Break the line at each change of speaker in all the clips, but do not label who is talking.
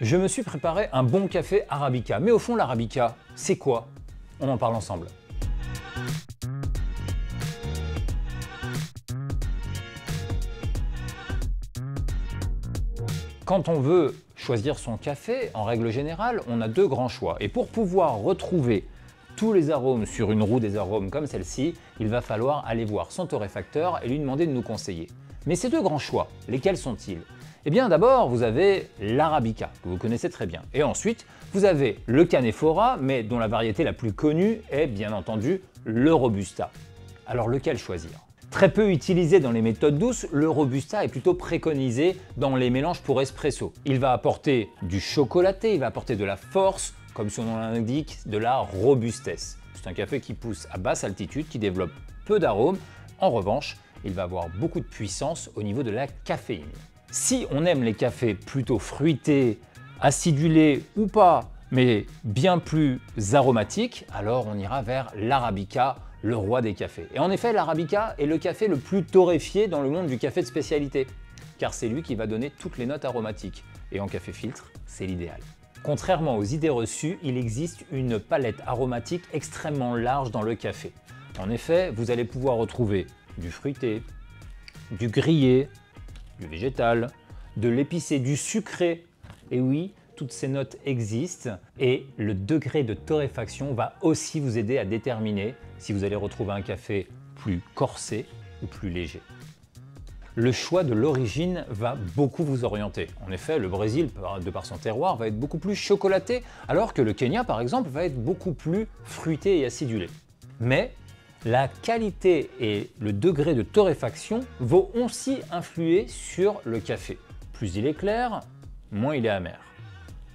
Je me suis préparé un bon café Arabica. Mais au fond, l'Arabica, c'est quoi? On en parle ensemble. Quand on veut choisir son café, en règle générale, on a deux grands choix. Et pour pouvoir retrouver tous les arômes sur une roue des arômes comme celle-ci, il va falloir aller voir son torréfacteur et lui demander de nous conseiller. Mais ces deux grands choix, lesquels sont-ils? Eh bien d'abord, vous avez l'Arabica, que vous connaissez très bien. Et ensuite, vous avez le Canephora, mais dont la variété la plus connue est bien entendu le Robusta. Alors lequel choisir? Très peu utilisé dans les méthodes douces, le Robusta est plutôt préconisé dans les mélanges pour espresso. Il va apporter du chocolaté, il va apporter de la force, comme son nom l'indique, de la robustesse. C'est un café qui pousse à basse altitude, qui développe peu d'arômes. En revanche, il va avoir beaucoup de puissance au niveau de la caféine. Si on aime les cafés plutôt fruités, acidulés ou pas, mais bien plus aromatiques, alors on ira vers l'Arabica, le roi des cafés. Et en effet, l'Arabica est le café le plus torréfié dans le monde du café de spécialité, car c'est lui qui va donner toutes les notes aromatiques. Et en café filtre, c'est l'idéal. Contrairement aux idées reçues, il existe une palette aromatique extrêmement large dans le café. En effet, vous allez pouvoir retrouver du fruité, du grillé, du végétal, de l'épicé, du sucré. Et oui, toutes ces notes existent et le degré de torréfaction va aussi vous aider à déterminer si vous allez retrouver un café plus corsé ou plus léger. Le choix de l'origine va beaucoup vous orienter. En effet, le Brésil, de par son terroir, va être beaucoup plus chocolaté, alors que le Kenya, par exemple, va être beaucoup plus fruité et acidulé. Mais la qualité et le degré de torréfaction vont aussi influer sur le café. Plus il est clair, moins il est amer.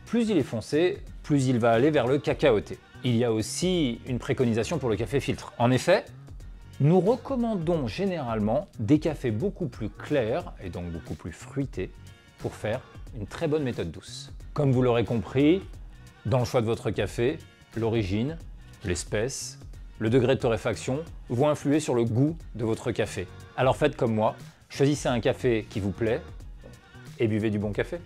Plus il est foncé, plus il va aller vers le cacaoté. Il y a aussi une préconisation pour le café filtre. En effet, nous recommandons généralement des cafés beaucoup plus clairs et donc beaucoup plus fruités pour faire une très bonne méthode douce. Comme vous l'aurez compris, dans le choix de votre café, l'origine, l'espèce, le degré de torréfaction vont influer sur le goût de votre café. Alors faites comme moi, choisissez un café qui vous plaît et buvez du bon café.